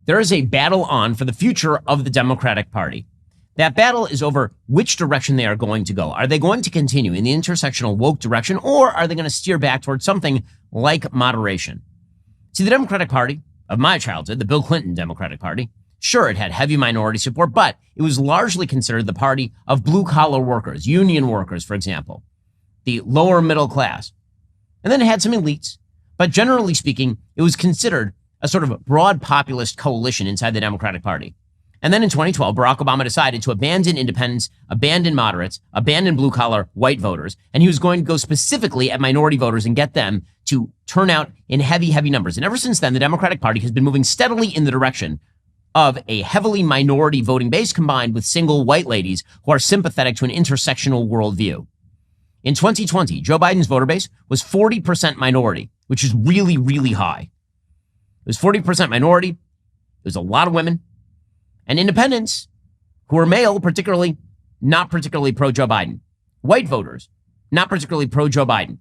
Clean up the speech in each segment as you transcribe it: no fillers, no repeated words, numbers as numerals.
there is a battle on for the future of the Democratic Party. That battle is over which direction they are going to go. Are they going to continue in the intersectional woke direction, or are they going to steer back towards something like moderation? See, the Democratic Party of my childhood, the Bill Clinton Democratic Party, sure, it had heavy minority support, but it was largely considered the party of blue-collar workers, union workers, for example, the lower middle class. And then it had some elites, but generally speaking, it was considered a sort of broad populist coalition inside the Democratic Party. And then in 2012, Barack Obama decided to abandon independents, abandon moderates, abandon blue-collar white voters, and he was going to go specifically at minority voters and get them to turn out in heavy, heavy numbers. And ever since then, the Democratic Party has been moving steadily in the direction of a heavily minority voting base combined with single white ladies who are sympathetic to an intersectional worldview. In 2020, Joe Biden's voter base was 40% minority, which is really, really high. It was 40% minority. It was a lot of women. And independents who are male, not particularly pro-Joe Biden. White voters, not particularly pro-Joe Biden.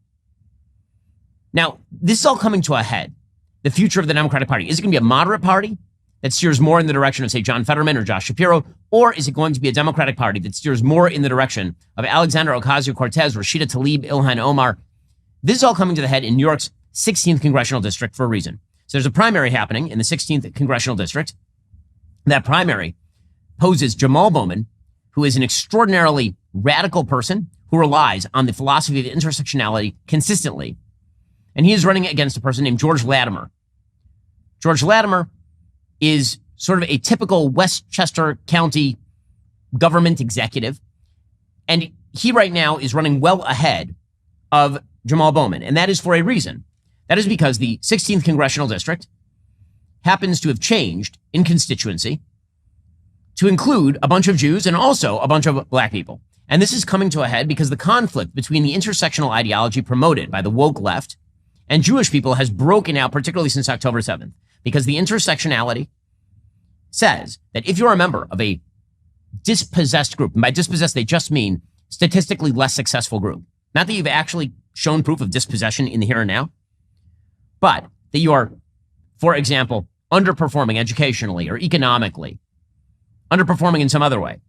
Now, this is all coming to a head. The future of the Democratic Party. Is it going to be a moderate party that steers more in the direction of, say, John Fetterman or Josh Shapiro? Or is it going to be a Democratic Party that steers more in the direction of Alexandra Ocasio-Cortez, Rashida Tlaib, Ilhan Omar? This is all coming to the head in New York's 16th congressional district for a reason. So there's a primary happening in the 16th congressional district. That primary poses Jamal Bowman, who is an extraordinarily radical person who relies on the philosophy of intersectionality consistently. And he is running against a person named George Latimer. George Latimer is sort of a typical Westchester County government executive. And he right now is running well ahead of Jamal Bowman. And that is for a reason. That is because the 16th congressional district happens to have changed in constituency to include a bunch of Jews and also a bunch of black people. And this is coming to a head because the conflict between the intersectional ideology promoted by the woke left and Jewish people has broken out, particularly since October 7th, because the intersectionality says that if you're a member of a dispossessed group, and by dispossessed, they just mean statistically less successful group, not that you've actually shown proof of dispossession in the here and now, but that you are, for example, underperforming educationally or economically, underperforming in some other way.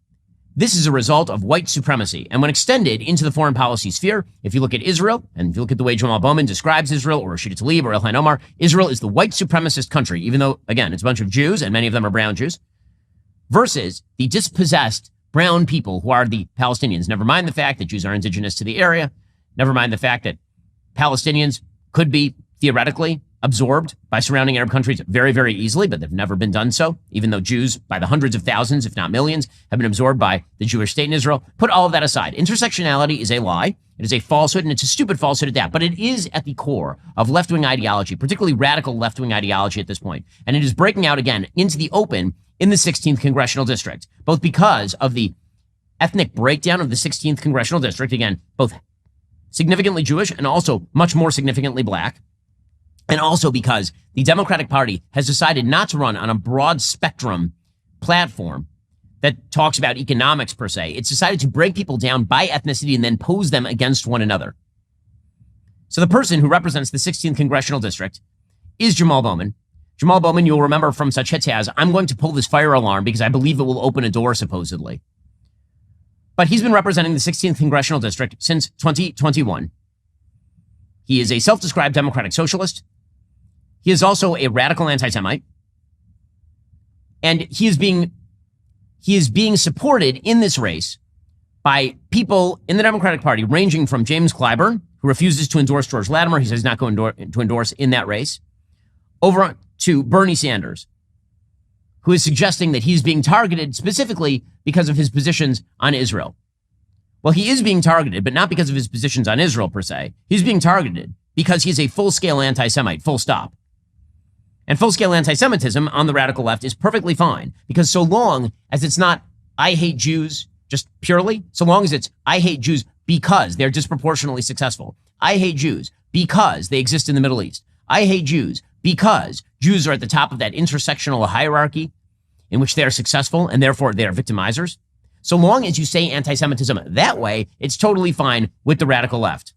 This is a result of white supremacy. And when extended into the foreign policy sphere, if you look at Israel, and if you look at the way Jamal Bowman describes Israel, or Rashida Tlaib, or Ilhan Omar, Israel is the white supremacist country, even though, again, it's a bunch of Jews, and many of them are brown Jews, versus the dispossessed brown people who are the Palestinians. Never mind the fact that Jews are indigenous to the area. Never mind the fact that Palestinians could be theoretically absorbed by surrounding Arab countries very, very easily, but they've never been done so, even though Jews by the hundreds of thousands, if not millions, have been absorbed by the Jewish state in Israel. Put all of that aside. Intersectionality is a lie. It is a falsehood, and it's a stupid falsehood at that, but it is at the core of left-wing ideology, particularly radical left-wing ideology at this point. And it is breaking out again into the open in the 16th congressional district, both because of the ethnic breakdown of the 16th congressional district, again, both significantly Jewish and also much more significantly black, and also because the Democratic Party has decided not to run on a broad spectrum platform that talks about economics per se. It's decided to break people down by ethnicity and then pose them against one another. So the person who represents the 16th congressional district is Jamal Bowman. Jamal Bowman, you'll remember from such hits as, I'm going to pull this fire alarm because I believe it will open a door, supposedly. But he's been representing the 16th congressional district since 2021. He is a self-described democratic socialist. He is also a radical anti-Semite. And he is being supported in this race by people in the Democratic Party, ranging from James Clyburn, who refuses to endorse George Latimer. He says he's not going to endorse in that race, over to Bernie Sanders, who is suggesting that he's being targeted specifically because of his positions on Israel. Well, he is being targeted, but not because of his positions on Israel per se. He's being targeted because he's a full-scale anti-Semite, full stop. And full-scale anti-Semitism on the radical left is perfectly fine, because so long as it's not, I hate Jews just purely, so long as it's, I hate Jews because they're disproportionately successful. I hate Jews because they exist in the Middle East. I hate Jews because Jews are at the top of that intersectional hierarchy in which they are successful and therefore they are victimizers. So long as you say anti-Semitism that way, it's totally fine with the radical left.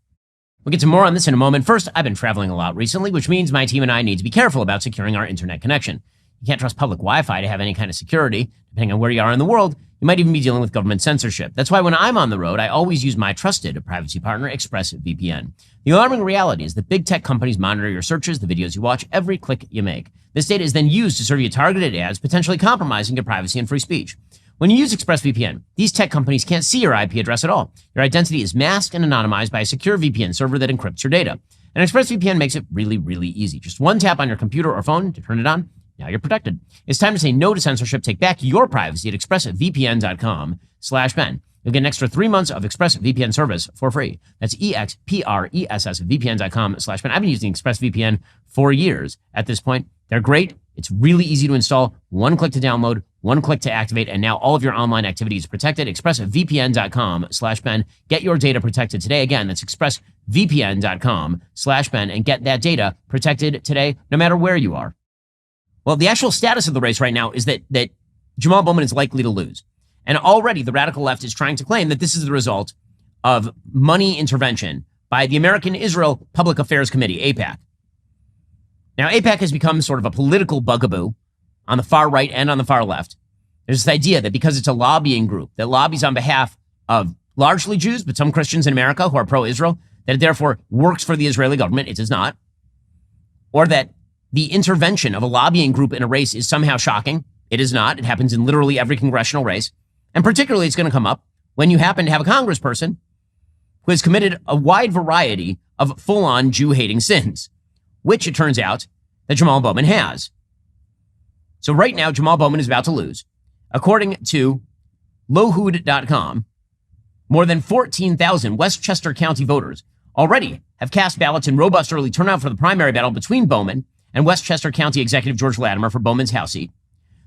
We'll get to more on this in a moment. First, I've been traveling a lot recently, which means my team and I need to be careful about securing our internet connection. You can't trust public Wi-Fi to have any kind of security. Depending on where you are in the world, you might even be dealing with government censorship. That's why when I'm on the road, I always use my trusted privacy partner, ExpressVPN. The alarming reality is that big tech companies monitor your searches, the videos you watch, every click you make. This data is then used to serve you targeted ads, potentially compromising your privacy and free speech. When you use ExpressVPN, these tech companies can't see your IP address at all. Your identity is masked and anonymized by a secure VPN server that encrypts your data. And ExpressVPN makes it really, really easy. Just one tap on your computer or phone to turn it on. Now you're protected. It's time to say no to censorship. Take back your privacy at expressvpn.com/Ben. You'll get an extra 3 months of ExpressVPN service for free. That's EXPRESSVPN.com/Ben. I've been using ExpressVPN for years at this point. They're great. It's really easy to install. One click to download, one click to activate, and now all of your online activity is protected. ExpressVPN.com/Ben. Get your data protected today. Again, that's ExpressVPN.com/Ben, and get that data protected today, no matter where you are. Well, the actual status of the race right now is that Jamal Bowman is likely to lose. And already the radical left is trying to claim that this is the result of money intervention by the American Israel Public Affairs Committee, AIPAC. Now, AIPAC has become sort of a political bugaboo on the far right and on the far left. There's this idea that because it's a lobbying group that lobbies on behalf of largely Jews, but some Christians in America who are pro-Israel, that it therefore works for the Israeli government. It does not. Or that the intervention of a lobbying group in a race is somehow shocking. It is not. It happens in literally every congressional race. And particularly it's going to come up when you happen to have a congressperson who has committed a wide variety of full-on Jew-hating sins, which it turns out that Jamal Bowman has. So right now, Jamal Bowman is about to lose. According to Lohud.com, more than 14,000 Westchester County voters already have cast ballots in robust early turnout for the primary battle between Bowman and Westchester County Executive George Latimer for Bowman's House seat.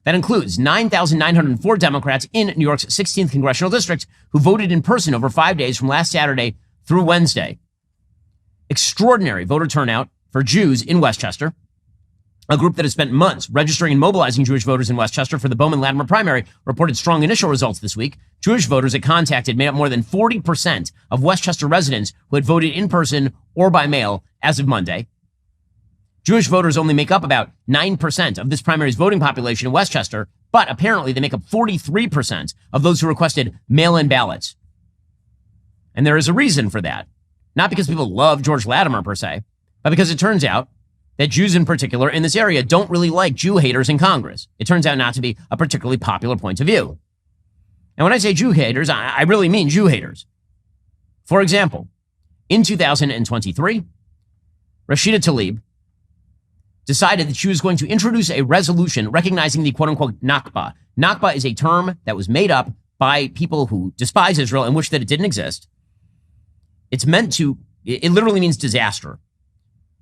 That includes 9,904 Democrats in New York's 16th congressional district who voted in person over 5 days from last Saturday through Wednesday. Extraordinary voter turnout for Jews in Westchester, a group that has spent months registering and mobilizing Jewish voters in Westchester for the Bowman-Latimer primary, reported strong initial results this week. Jewish voters it contacted made up more than 40% of Westchester residents who had voted in person or by mail as of Monday. Jewish voters only make up about 9% of this primary's voting population in Westchester, but apparently they make up 43% of those who requested mail-in ballots. And there is a reason for that. Not because people love George Latimer per se, but because it turns out that Jews in particular in this area don't really like Jew haters in Congress. It turns out not to be a particularly popular point of view. And when I say Jew haters, I really mean Jew haters. For example, in 2023, Rashida Tlaib decided that she was going to introduce a resolution recognizing the quote-unquote Nakba. Nakba is a term that was made up by people who despise Israel and wish that it didn't exist. It literally means disaster.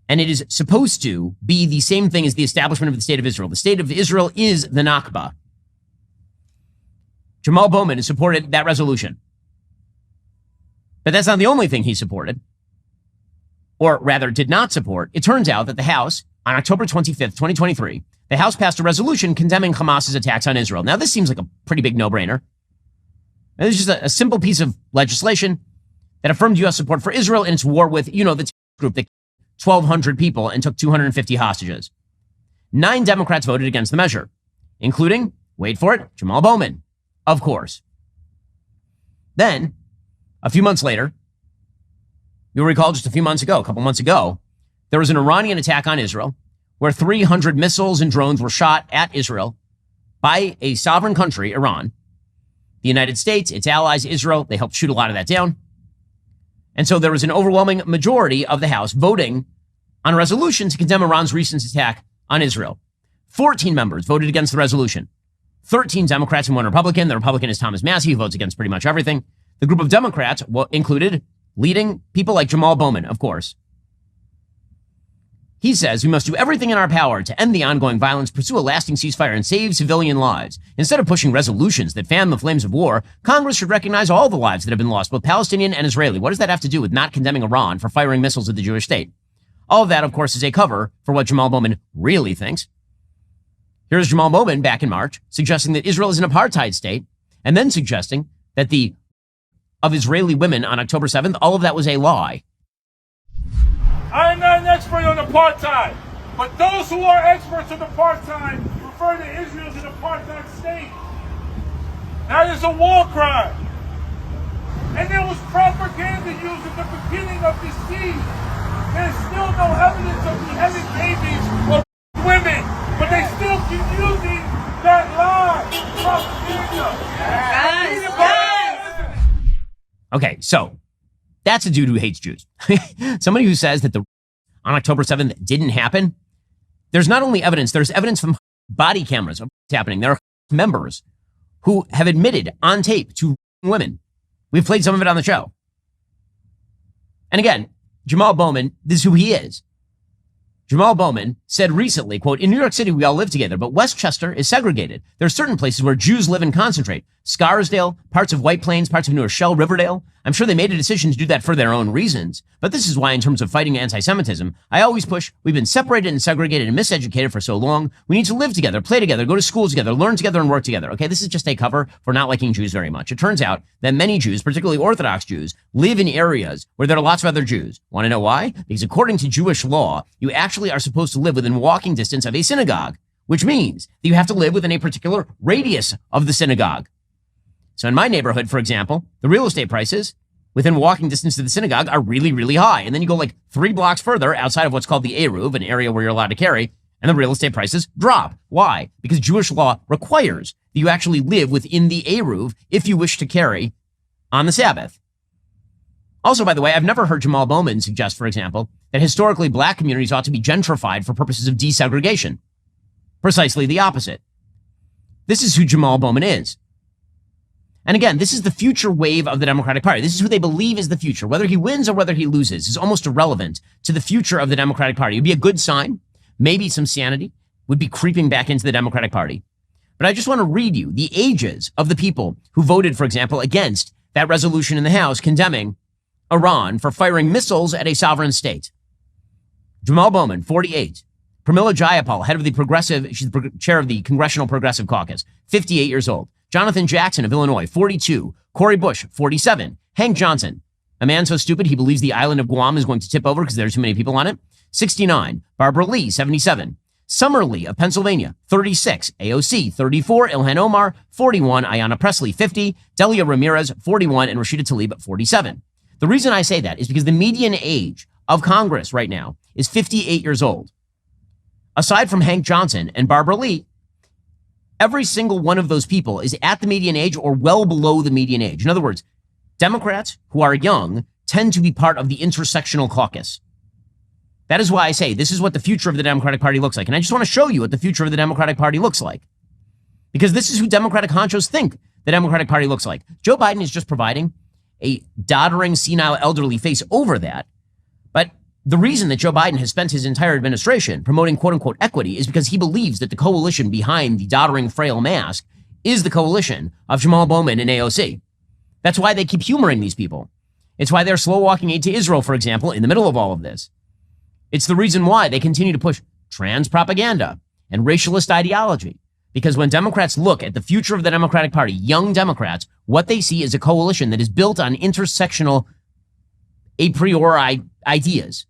And it is supposed to be the same thing as the establishment of the State of Israel. The State of Israel is the Nakba. Jamal Bowman has supported that resolution. But that's not the only thing he supported, or rather did not support. It turns out that the House, on October 25th, 2023, the House passed a resolution condemning Hamas's attacks on Israel. Now, this seems like a pretty big no-brainer. It's just a simple piece of legislation that affirmed U.S. support for Israel in its war with, the group that 1,200 people and took 250 hostages. 9 Democrats voted against the measure, including, wait for it, Jamal Bowman, of course. Then, a few months later, you'll recall just a couple months ago, there was an Iranian attack on Israel where 300 missiles and drones were shot at Israel by a sovereign country, Iran. The United States, its allies, Israel, they helped shoot a lot of that down. And so there was an overwhelming majority of the House voting on a resolution to condemn Iran's recent attack on Israel. 14 members voted against the resolution. 13 Democrats and 1 Republican. The Republican is Thomas Massie, who votes against pretty much everything. The group of Democrats included leading people like Jamal Bowman, of course. He says we must do everything in our power to end the ongoing violence, pursue a lasting ceasefire, and save civilian lives. Instead of pushing resolutions that fan the flames of war, Congress should recognize all the lives that have been lost, both Palestinian and Israeli. What does that have to do with not condemning Iran for firing missiles at the Jewish state? All of that, of course, is a cover for what Jamal Bowman really thinks. Here's Jamal Bowman back in March, suggesting that Israel is an apartheid state, and then suggesting that of Israeli women on October 7th, all of that was a lie. I am not an expert on apartheid, but those who are experts on apartheid refer to Israel as an apartheid state. That is a war crime. And there was propaganda used at the beginning of this siege. There's still no evidence of beheaded babies or women, but they still keep using that lie. Propaganda. Yes. Okay, so that's a dude who hates Jews. Somebody who says that on October 7th didn't happen. There's not only evidence, there's evidence from body cameras of what's happening. There are members who have admitted on tape to women. We've played some of it on the show. And again, Jamal Bowman, this is who he is. Jamal Bowman said recently, quote, "In New York City, we all live together, but Westchester is segregated. There are certain places where Jews live and concentrate. Scarsdale, parts of White Plains, parts of New Rochelle, Riverdale. I'm sure they made a decision to do that for their own reasons. But this is why, in terms of fighting anti-Semitism, I always push, we've been separated and segregated and miseducated for so long. We need to live together, play together, go to school together, learn together, and work together." Okay, this is just a cover for not liking Jews very much. It turns out that many Jews, particularly Orthodox Jews, live in areas where there are lots of other Jews. Want to know why? Because according to Jewish law, you actually are supposed to live within walking distance of a synagogue, which means that you have to live within a particular radius of the synagogue. So in my neighborhood, for example, the real estate prices within walking distance to the synagogue are really, really high. And then you go like 3 blocks further outside of what's called the Eruv, an area where you're allowed to carry, and the real estate prices drop. Why? Because Jewish law requires that you actually live within the Eruv if you wish to carry on the Sabbath. Also, by the way, I've never heard Jamal Bowman suggest, for example, that historically black communities ought to be gentrified for purposes of desegregation. Precisely the opposite. This is who Jamal Bowman is. And again, this is the future wave of the Democratic Party. This is who they believe is the future. Whether he wins or whether he loses is almost irrelevant to the future of the Democratic Party. It would be a good sign. Maybe some sanity would be creeping back into the Democratic Party. But I just want to read you the ages of the people who voted, for example, against that resolution in the House condemning Iran for firing missiles at a sovereign state. Jamal Bowman, 48. Pramila Jayapal, head of the she's the chair of the Congressional Progressive Caucus, 58 years old. Jonathan Jackson of Illinois, 42. Cory Bush, 47. Hank Johnson, a man so stupid he believes the island of Guam is going to tip over because there are too many people on it, 69. Barbara Lee, 77. Summer Lee of Pennsylvania, 36. AOC, 34. Ilhan Omar, 41. Ayanna Pressley, 50. Delia Ramirez, 41. And Rashida Tlaib, 47. The reason I say that is because the median age of Congress right now is 58 years old. Aside from Hank Johnson and Barbara Lee, every single one of those people is at the median age or well below the median age. In other words, Democrats who are young tend to be part of the intersectional caucus. That is why I say this is what the future of the Democratic Party looks like. And I just want to show you what the future of the Democratic Party looks like. Because this is who Democratic honchos think the Democratic Party looks like. Joe Biden is just providing a doddering, senile, elderly face over that. But the reason that Joe Biden has spent his entire administration promoting quote-unquote equity is because he believes that the coalition behind the doddering, frail mask is the coalition of Jamal Bowman and AOC. That's why they keep humoring these people. It's why they're slow-walking aid to Israel, for example, in the middle of all of this. It's the reason why they continue to push trans propaganda and racialist ideology. Because when Democrats look at the future of the Democratic Party, young Democrats, what they see is a coalition that is built on intersectional a priori ideas.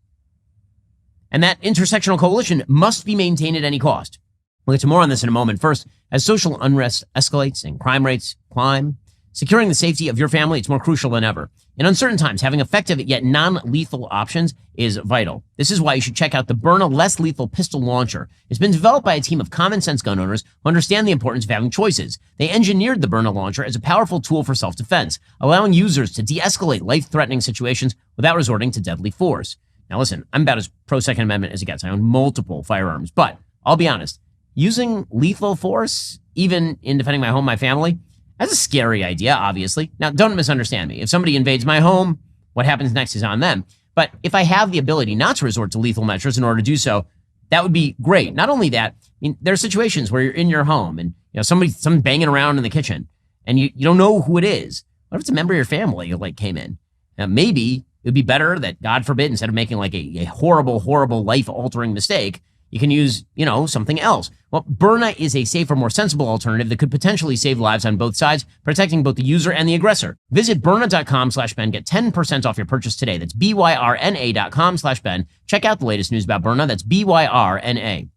And that intersectional coalition must be maintained at any cost. We'll get to more on this in a moment. First, as social unrest escalates and crime rates climb, securing the safety of your family is more crucial than ever. In uncertain times, having effective yet non-lethal options is vital. This is why you should check out the Byrna Less Lethal Pistol Launcher. It's been developed by a team of common sense gun owners who understand the importance of having choices. They engineered the Byrna launcher as a powerful tool for self-defense, allowing users to de-escalate life-threatening situations without resorting to deadly force. Now listen, I'm about as pro-Second Amendment as it gets. I own multiple firearms, but I'll be honest, using lethal force, even in defending my home, my family, that's a scary idea, obviously. Now, don't misunderstand me. If somebody invades my home, what happens next is on them. But if I have the ability not to resort to lethal measures in order to do so, that would be great. Not only that, I mean, there are situations where you're in your home and someone's banging around in the kitchen and you don't know who it is. What if it's a member of your family who came in? Now, maybe it would be better that, God forbid, instead of making a horrible, horrible life-altering mistake, you can use, something else. Well, Byrna is a safer, more sensible alternative that could potentially save lives on both sides, protecting both the user and the aggressor. Visit Byrna.com/Ben. Get 10% off your purchase today. That's BYRNA.com/Ben. Check out the latest news about Byrna. That's BYRNA.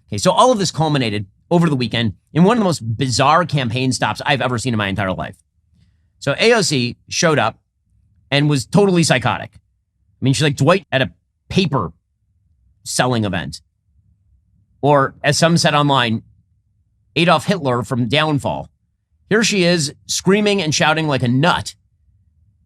Okay, so all of this culminated over the weekend in one of the most bizarre campaign stops I've ever seen in my entire life. So AOC showed up and was totally psychotic. I mean, she's like Dwight at a paper selling event. Or, as some said online, Adolf Hitler from Downfall. Here she is screaming and shouting like a nut.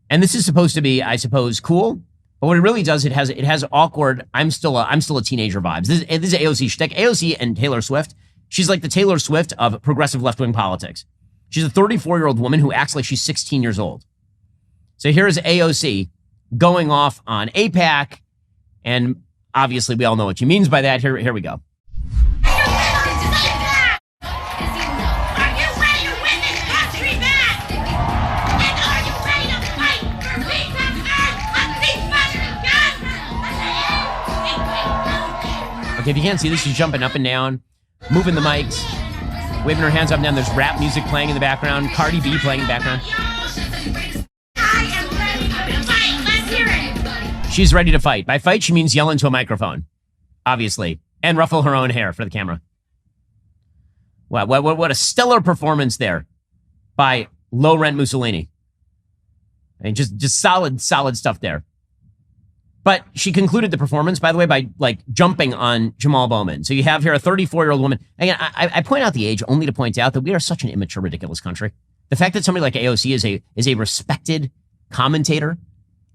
And this is supposed to be, I suppose, cool. But what it really does, it has awkward, I'm still a teenager vibes. This is AOC shtick. AOC and Taylor Swift, she's like the Taylor Swift of progressive left-wing politics. She's a 34-year-old woman who acts like she's 16 years old. So here is AOC going off on AIPAC, and obviously we all know what she means by that. Here we go. Okay, if you can't see this, she's jumping up and down, moving the mics, waving her hands up and down. There's rap music playing in the background, Cardi B playing in the background. I am ready to fight. Let's hear it. She's ready to fight. By fight, she means yell into a microphone, obviously, and ruffle her own hair for the camera. Wow, what a stellar performance there by low-rent Mussolini. I mean, just solid stuff there. But she concluded the performance, by the way, by like jumping on Jamal Bowman. So you have here a 34-year-old woman. Again, I point out the age only to point out that we are such an immature, ridiculous country. The fact that somebody like AOC is a respected commentator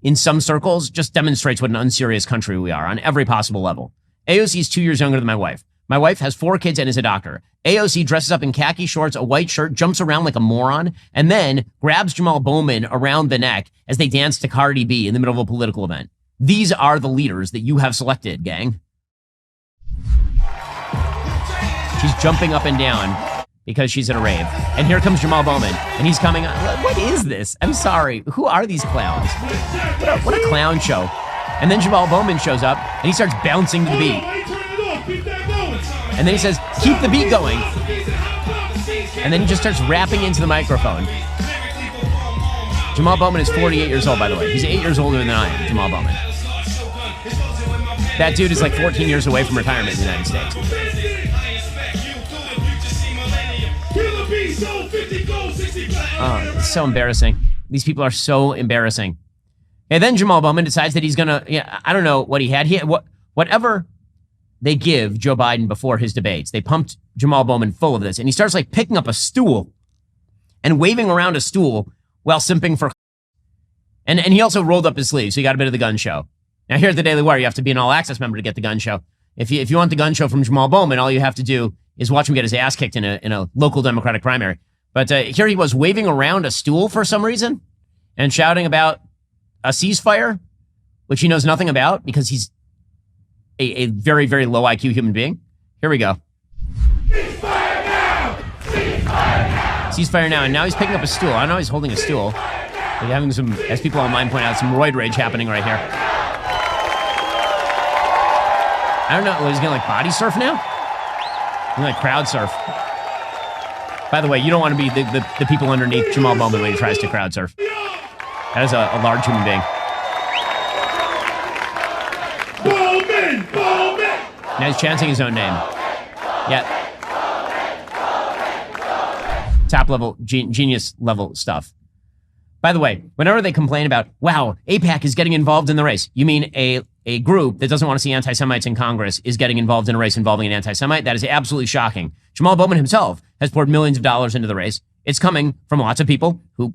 in some circles just demonstrates what an unserious country we are on every possible level. AOC is 2 years younger than my wife. My wife has 4 kids and is a doctor. AOC dresses up in khaki shorts, a white shirt, jumps around like a moron, and then grabs Jamal Bowman around the neck as they dance to Cardi B in the middle of a political event. These are the leaders that you have selected, gang. She's jumping up and down because she's at a rave. And here comes Jamal Bowman, and he's coming on. What is this? I'm sorry. Who are these clowns? What a clown show. And then Jamal Bowman shows up, and he starts bouncing to the beat. And then he says, keep the beat going. And then he just starts rapping into the microphone. Jamal Bowman is 48 years old, by the way. He's 8 years older than I am, Jamal Bowman. That dude is like 14 years away from retirement in the United States. Oh, it's so embarrassing. These people are so embarrassing. And then Jamal Bowman decides that he's gonna, I don't know what he had. Whatever they give Joe Biden before his debates, they pumped Jamal Bowman full of this. And he starts like picking up a stool and waving around a stool while simping for. And he also rolled up his sleeves, so he got a bit of the gun show. Now here at the Daily Wire, you have to be an all-access member to get the gun show. If you want the gun show from Jamal Bowman, all you have to do is watch him get his ass kicked in a local Democratic primary. But here he was waving around a stool for some reason and shouting about a ceasefire, which he knows nothing about because he's a very, very low IQ human being. Here we go. Ceasefire now! Ceasefire now! Ceasefire now. And now he's picking up a stool. I know he's holding a stool. He's having some, as people online point out, some roid rage happening right here. I don't know. He's going to like body surf now? He's going to like crowd surf. By the way, you don't want to be the people underneath Jamal Bowman when he tries to crowd surf. That is a large human being. Bowman! Bowman! Now he's chanting his own name. Yeah. Top level, genius level stuff. By the way, whenever they complain about, wow, AIPAC is getting involved in the race, you mean a group that doesn't want to see anti-Semites in Congress is getting involved in a race involving an anti-Semite? That is absolutely shocking. Jamal Bowman himself has poured millions of dollars into the race. It's coming from lots of people who,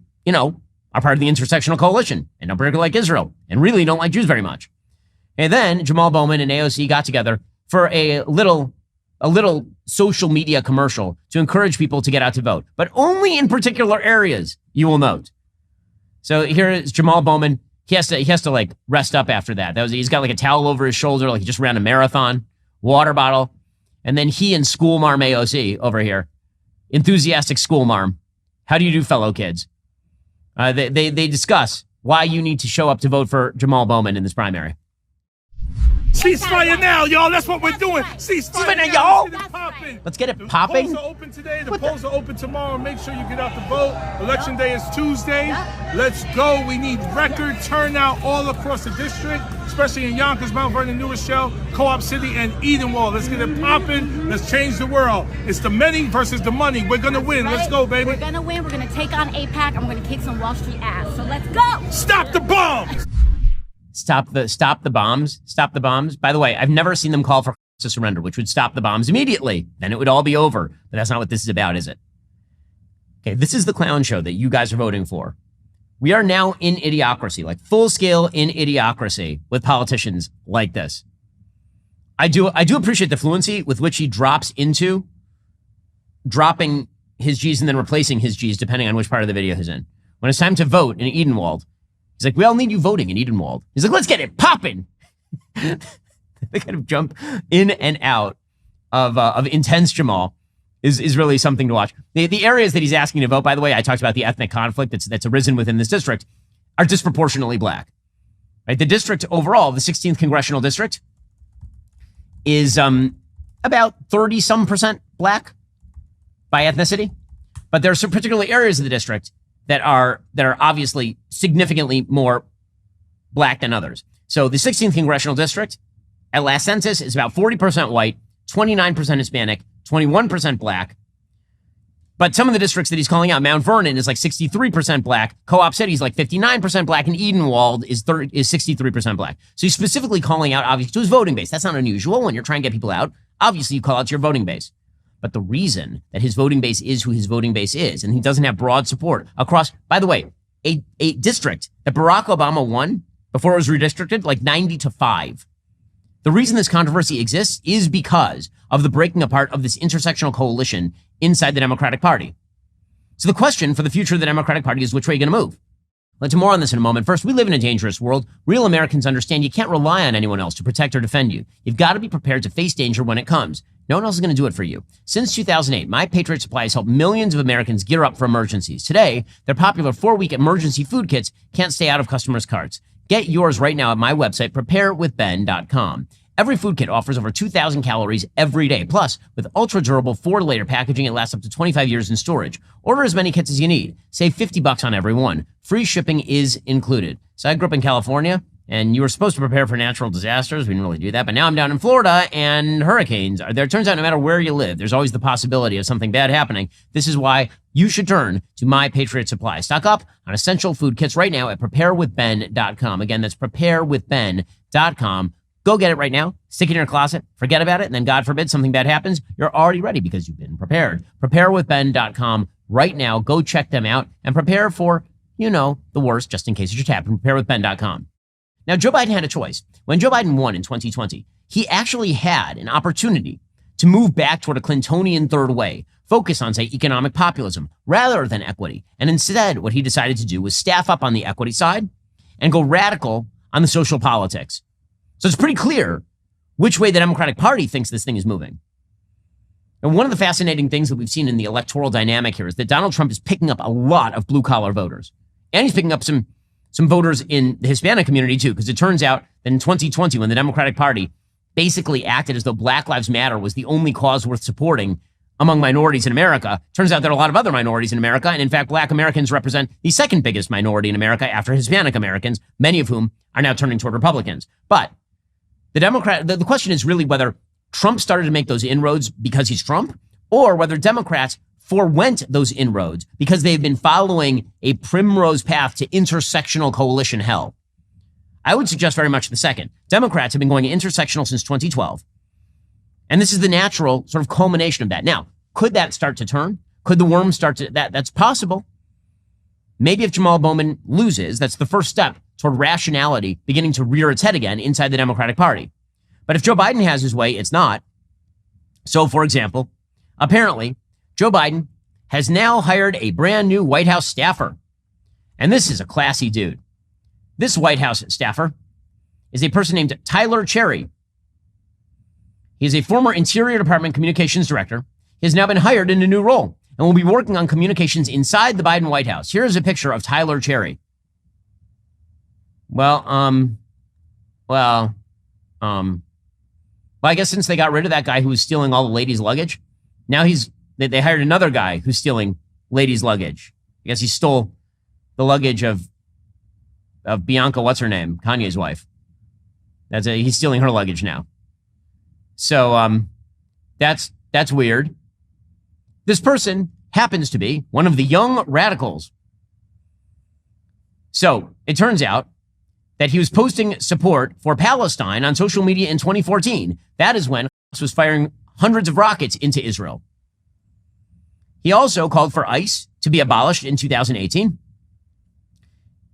are part of the intersectional coalition and don't particularly like Israel and really don't like Jews very much. And then Jamal Bowman and AOC got together for a little social media commercial to encourage people to get out to vote, but only in particular areas, you will note. So here is Jamal Bowman. He has to like rest up after that. He's got like a towel over his shoulder, like he just ran a marathon, water bottle. And then he and School Marm AOC over here, enthusiastic School Marm. How do you do, fellow kids? They discuss why you need to show up to vote for Jamal Bowman in this primary. Ceasefire now, y'all. That's what we're doing. Ceasefire now, y'all. Let's get it popping. Let's get it The popping. polls are open today. The polls are open tomorrow. Make sure you get out to vote. Election day is Tuesday. Let's go. We need record turnout all across the district, especially in Yonkers, Mount Vernon, New Rochelle, Co-op City, and Edenwald. Let's get it popping. Let's change the world. It's the many versus the money. We're gonna win. Right. Let's go, baby. We're gonna win. We're gonna take on APAC, and we're gonna kick some Wall Street ass. So let's go. Stop the bombs. Stop the bombs. Stop the bombs. By the way, I've never seen them call for to surrender, which would stop the bombs immediately. Then it would all be over. But that's not what this is about, is it? Okay, this is the clown show that you guys are voting for. We are now in idiocracy, like full scale in idiocracy with politicians like this. I do appreciate the fluency with which he drops into dropping his G's and then replacing his G's depending on which part of the video he's in. When it's time to vote in Edenwald, he's like, we all need you voting in Edenwald. He's like, let's get it popping. They kind of jump in and out of intense Jamal is really something to watch. The areas that he's asking to vote, by the way, I talked about the ethnic conflict that's arisen within this district, are disproportionately black. Right? The district overall, the 16th congressional district, is about 30-some% black by ethnicity. But there are some particular areas of the district that are obviously significantly more black than others. So the 16th congressional district at last census is about 40% white, 29% Hispanic, 21% black. But some of the districts that he's calling out, Mount Vernon is like 63% black, Co-op City is like 59% black, and Edenwald is 63% black. So he's specifically calling out, obviously, to his voting base. That's not unusual when you're trying to get people out. Obviously, you call out to your voting base. But the reason that his voting base is who his voting base is, and he doesn't have broad support across, by the way, a district that Barack Obama won before it was redistricted, like 90-5. The reason this controversy exists is because of the breaking apart of this intersectional coalition inside the Democratic Party. So the question for the future of the Democratic Party is which way are you going to move? Let's do more on this in a moment. First, we live in a dangerous world. Real Americans understand you can't rely on anyone else to protect or defend you. You've got to be prepared to face danger when it comes. No one else is going to do it for you. Since 2008, My Patriot Supply has helped millions of Americans gear up for emergencies. Today, their popular 4-week emergency food kits can't stay out of customers' carts. Get yours right now at my website, preparewithben.com. Every food kit offers over 2,000 calories every day. Plus, with ultra-durable 4-layer packaging, it lasts up to 25 years in storage. Order as many kits as you need. Save $50 on every one. Free shipping is included. So I grew up in California, and you were supposed to prepare for natural disasters. We didn't really do that. But now I'm down in Florida, and hurricanes are there. It turns out no matter where you live, there's always the possibility of something bad happening. This is why you should turn to My Patriot Supply. Stock up on essential food kits right now at preparewithben.com. Again, that's preparewithben.com. Go get it right now. Stick it in your closet. Forget about it. And then, God forbid, something bad happens. You're already ready because you've been prepared. Preparewithben.com right now. Go check them out and prepare for, the worst, just in case it should happen. Preparewithben.com. Now, Joe Biden had a choice. When Joe Biden won in 2020, he actually had an opportunity to move back toward a Clintonian third way, focus on, say, economic populism rather than equity. And instead, what he decided to do was staff up on the equity side and go radical on the social politics. So it's pretty clear which way the Democratic Party thinks this thing is moving. And one of the fascinating things that we've seen in the electoral dynamic here is that Donald Trump is picking up a lot of blue-collar voters. And he's picking up some voters in the Hispanic community, too, because it turns out that in 2020, when the Democratic Party basically acted as though Black Lives Matter was the only cause worth supporting among minorities in America, turns out there are a lot of other minorities in America. And in fact, Black Americans represent the second biggest minority in America after Hispanic Americans, many of whom are now turning toward Republicans. But the question is really whether Trump started to make those inroads because he's Trump, or whether Democrats forewent those inroads because they've been following a primrose path to intersectional coalition hell. I would suggest very much the second. Democrats have been going intersectional since 2012. And this is the natural sort of culmination of that. Now, could that start to turn? Could the worm start to, that's possible. Maybe if Jamal Bowman loses, that's the first step toward rationality beginning to rear its head again inside the Democratic Party. But if Joe Biden has his way, it's not. So, for example, apparently, Joe Biden has now hired a brand new White House staffer. And this is a classy dude. This White House staffer is a person named Tyler Cherry. He is a former Interior Department communications director. He has now been hired in a new role and will be working on communications inside the Biden White House. Here is a picture of Tyler Cherry. Well, I guess since they got rid of that guy who was stealing all the ladies' luggage, now they hired another guy who's stealing ladies' luggage. I guess he stole the luggage of Bianca, what's her name? Kanye's wife. He's stealing her luggage now. So that's weird. This person happens to be one of the young radicals. So it turns out that he was posting support for Palestine on social media in 2014. That is when Hamas was firing hundreds of rockets into Israel. He also called for ICE to be abolished in 2018.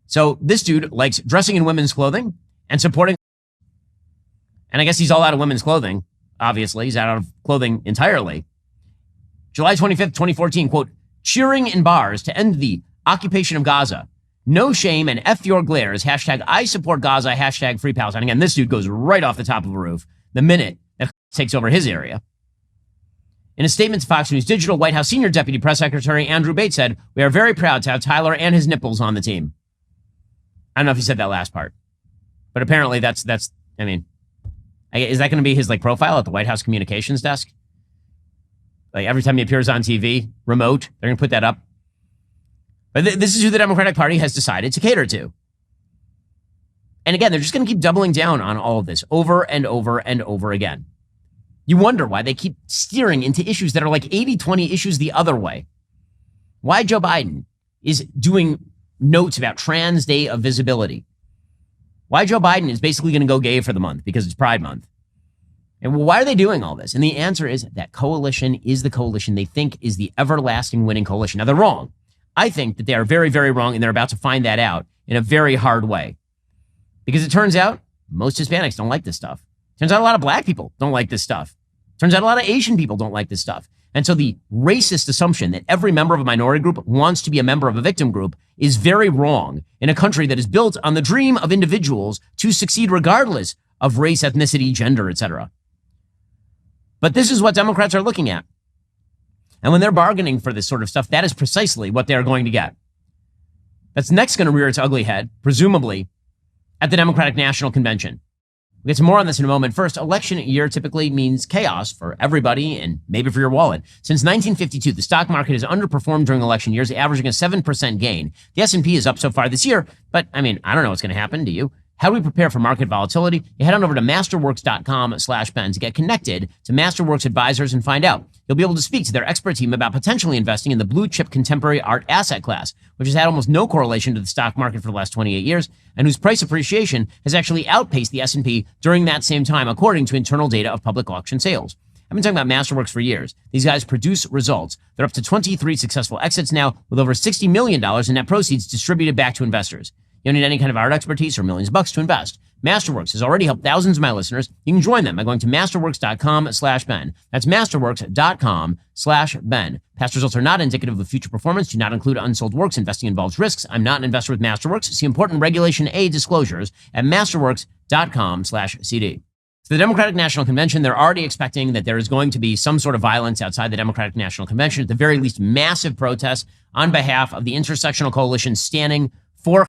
So this dude likes dressing in women's clothing and supporting. And I guess he's all out of women's clothing. Obviously, he's out of clothing entirely. July 25th, 2014, quote, cheering in bars to end the occupation of Gaza. No shame and F your glares. Hashtag I support Gaza. Hashtag free Palestine. Again, this dude goes right off the top of a roof the minute that takes over his area. In a statement to Fox News Digital, White House Senior Deputy Press Secretary Andrew Bates said, we are very proud to have Tyler and his nipples on the team. I don't know if he said that last part, but apparently that's, I mean, is that going to be his profile at the White House communications desk? Like every time he appears on TV, remote, they're going to put that up. But this is who the Democratic Party has decided to cater to. And again, they're just going to keep doubling down on all of this over and over and over again. You wonder why they keep steering into issues that are like 80-20 issues the other way. Why Joe Biden is doing notes about Trans Day of Visibility. Why Joe Biden is basically going to go gay for the month because it's Pride Month. And why are they doing all this? And the answer is that coalition is the coalition they think is the everlasting winning coalition. Now, they're wrong. I think that they are very, very wrong, and they're about to find that out in a very hard way. Because it turns out most Hispanics don't like this stuff. Turns out a lot of black people don't like this stuff. Turns out a lot of Asian people don't like this stuff. And so the racist assumption that every member of a minority group wants to be a member of a victim group is very wrong in a country that is built on the dream of individuals to succeed regardless of race, ethnicity, gender, etc. But this is what Democrats are looking at. And when they're bargaining for this sort of stuff, that is precisely what they are going to get. That's next going to rear its ugly head, presumably, at the Democratic National Convention. We'll get to more on this in a moment. First, election year typically means chaos for everybody and maybe for your wallet. Since 1952, the stock market has underperformed during election years, averaging a 7% gain. The S&P is up so far this year, but I mean, I don't know what's going to happen. Do you? How do we prepare for market volatility? You head on over to masterworks.com/Ben to get connected to Masterworks advisors and find out. You'll be able to speak to their expert team about potentially investing in the blue chip contemporary art asset class, which has had almost no correlation to the stock market for the last 28 years, and whose price appreciation has actually outpaced the S&P during that same time, according to internal data of public auction sales. I've been talking about Masterworks for years. These guys produce results. They're up to 23 successful exits now, with over $60 million in net proceeds distributed back to investors. You don't need any kind of art expertise or millions of bucks to invest. Masterworks has already helped thousands of my listeners. You can join them by going to masterworks.com/Ben. That's masterworks.com/Ben. Past results are not indicative of future performance, do not include unsold works. Investing involves risks. I'm not an investor with Masterworks. See important Regulation A disclosures at masterworks.com/CD. So the Democratic National Convention, they're already expecting that there is going to be some sort of violence outside the Democratic National Convention, at the very least massive protests on behalf of the intersectional coalition standing for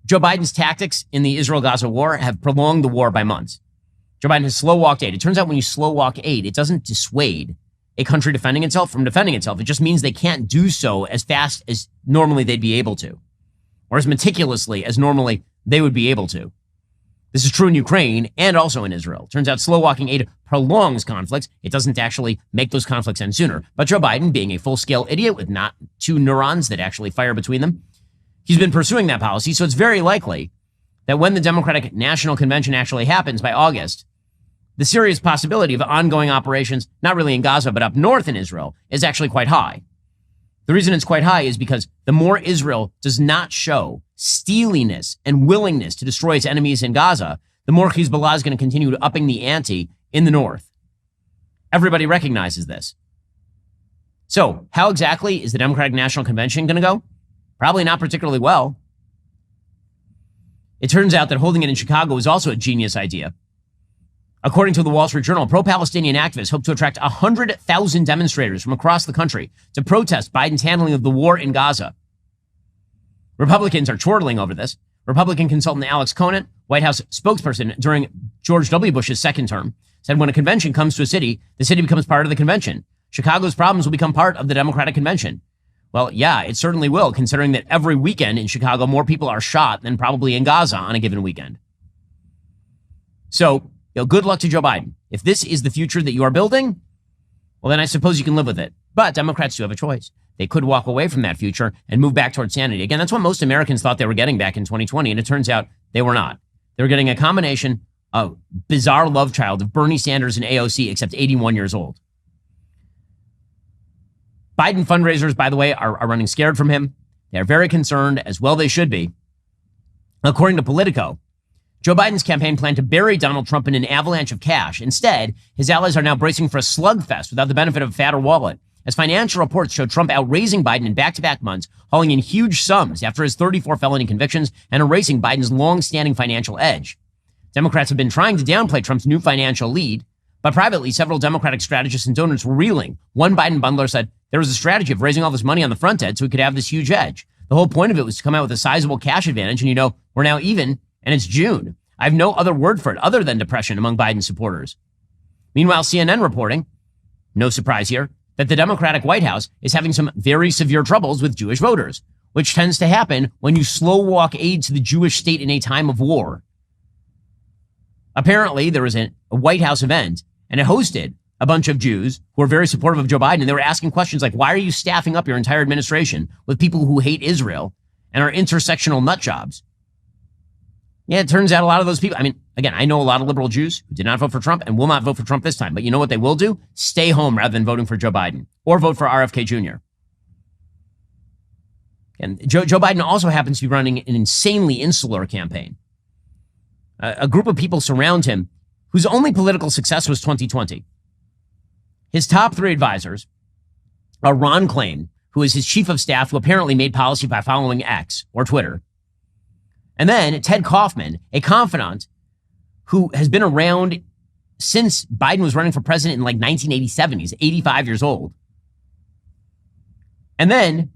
Joe Biden's tactics in the Israel-Gaza war have prolonged the war by months. Joe Biden has slow-walked aid. It turns out when you slow-walk aid, it doesn't dissuade a country defending itself from defending itself. It just means they can't do so as fast as normally they'd be able to, or as meticulously as normally they would be able to. This is true in Ukraine and also in Israel. Turns out slow-walking aid prolongs conflicts. It doesn't actually make those conflicts end sooner. But Joe Biden, being a full-scale idiot with not two neurons that actually fire between them, he's been pursuing that policy, so it's very likely that when the Democratic National Convention actually happens by August, the serious possibility of ongoing operations, not really in Gaza, but up north in Israel, is actually quite high. The reason it's quite high is because the more Israel does not show steeliness and willingness to destroy its enemies in Gaza, the more Hezbollah is going to continue upping the ante in the north. Everybody recognizes this. So how exactly is the Democratic National Convention going to go? Probably not particularly well. It turns out that holding it in Chicago is also a genius idea. According to the Wall Street Journal, pro-Palestinian activists hope to attract 100,000 demonstrators from across the country to protest Biden's handling of the war in Gaza. Republicans are chortling over this. Republican consultant Alex Conant, White House spokesperson during George W. Bush's second term, said when a convention comes to a city, the city becomes part of the convention. Chicago's problems will become part of the Democratic convention. Well, yeah, it certainly will, considering that every weekend in Chicago, more people are shot than probably in Gaza on a given weekend. So, good luck to Joe Biden. If this is the future that you are building, well, then I suppose you can live with it. But Democrats do have a choice. They could walk away from that future and move back towards sanity. Again, that's what most Americans thought they were getting back in 2020, and it turns out they were not. They were getting a combination of bizarre love child of Bernie Sanders and AOC, except 81 years old. Biden fundraisers, by the way, are running scared from him. They're very concerned, as well they should be. According to Politico, Joe Biden's campaign planned to bury Donald Trump in an avalanche of cash. Instead, his allies are now bracing for a slugfest without the benefit of a fatter wallet, as financial reports show Trump outraising Biden in back-to-back months, hauling in huge sums after his 34 felony convictions and erasing Biden's long-standing financial edge. Democrats have been trying to downplay Trump's new financial lead, but privately, several Democratic strategists and donors were reeling. One Biden bundler said there was a strategy of raising all this money on the front end so he could have this huge edge. The whole point of it was to come out with a sizable cash advantage, and we're now even, and it's June. I have no other word for it other than depression among Biden supporters. Meanwhile, CNN reporting, no surprise here, that the Democratic White House is having some very severe troubles with Jewish voters, which tends to happen when you slow walk aid to the Jewish state in a time of war. Apparently, there was a White House event, and it hosted a bunch of Jews who were very supportive of Joe Biden, and they were asking questions like, why are you staffing up your entire administration with people who hate Israel and are intersectional nut jobs? Yeah, it turns out a lot of those people, again, I know a lot of liberal Jews who did not vote for Trump and will not vote for Trump this time. But you know what they will do? Stay home rather than voting for Joe Biden or vote for RFK Jr. And Joe Biden also happens to be running an insanely insular campaign. A group of people surround him whose only political success was 2020. His top three advisors are Ron Klain, who is his chief of staff, who apparently made policy by following X or Twitter. And then Ted Kaufman, a confidant who has been around since Biden was running for president in 1987. He's 85 years old. And then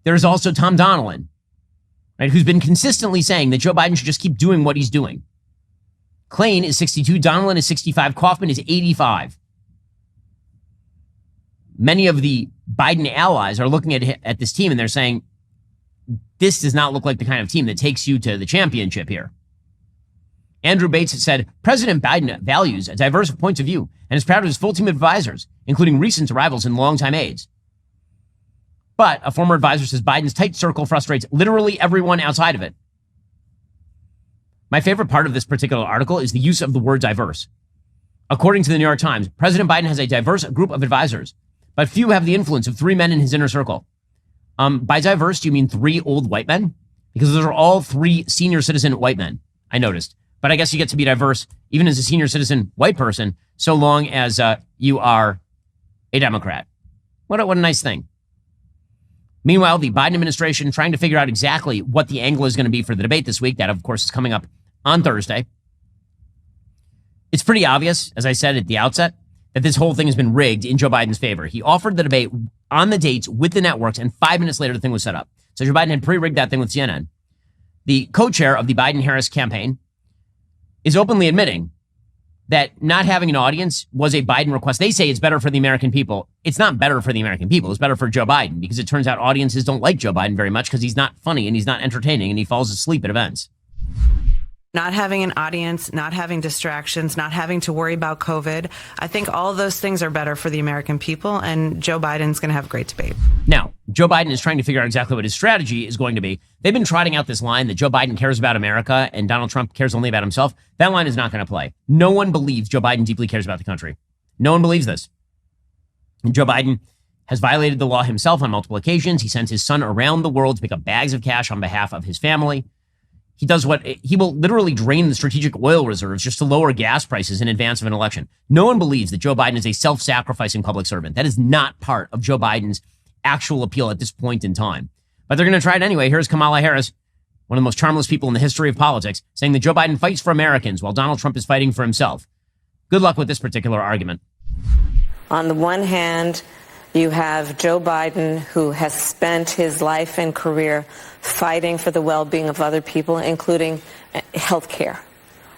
there's also Tom Donilon, right, who's been consistently saying that Joe Biden should just keep doing what he's doing. Klain is 62, Donilon is 65, Kaufman is 85. Many of the Biden allies are looking at this team and they're saying, this does not look like the kind of team that takes you to the championship here. Andrew Bates said, President Biden values a diverse points of view and is proud of his full team of advisors, including recent arrivals and longtime aides. But a former advisor says Biden's tight circle frustrates literally everyone outside of it. My favorite part of this particular article is the use of the word diverse. According to the New York Times, President Biden has a diverse group of advisors, but few have the influence of three men in his inner circle. By diverse, do you mean three old white men? Because those are all three senior citizen white men, I noticed. But I guess you get to be diverse even as a senior citizen white person, so long as you are a Democrat. What a nice thing. Meanwhile, the Biden administration trying to figure out exactly what the angle is going to be for the debate this week. That, of course, is coming up on Thursday. It's pretty obvious, as I said at the outset, that this whole thing has been rigged in Joe Biden's favor. He offered the debate on the dates with the networks, and 5 minutes later, the thing was set up. So Joe Biden had pre-rigged that thing with CNN. The co-chair of the Biden-Harris campaign is openly admitting that not having an audience was a Biden request. They say it's better for the American people. It's not better for the American people. It's better for Joe Biden, because it turns out audiences don't like Joe Biden very much because he's not funny and he's not entertaining and he falls asleep at events. Not having an audience, not having distractions, not having to worry about COVID. I think all of those things are better for the American people, and Joe Biden's going to have a great debate. Now, Joe Biden is trying to figure out exactly what his strategy is going to be. They've been trotting out this line that Joe Biden cares about America and Donald Trump cares only about himself. That line is not going to play. No one believes Joe Biden deeply cares about the country. No one believes this. And Joe Biden has violated the law himself on multiple occasions. He sends his son around the world to pick up bags of cash on behalf of his family. He does what he will literally drain the strategic oil reserves just to lower gas prices in advance of an election. No one believes that Joe Biden is a self-sacrificing public servant. That is not part of Joe Biden's actual appeal at this point in time. But they're going to try it anyway. Here's Kamala Harris, one of the most charmless people in the history of politics, saying that Joe Biden fights for Americans while Donald Trump is fighting for himself. Good luck with this particular argument. On the one hand, You have Joe Biden, who has spent his life and career fighting for the well-being of other people, including health care.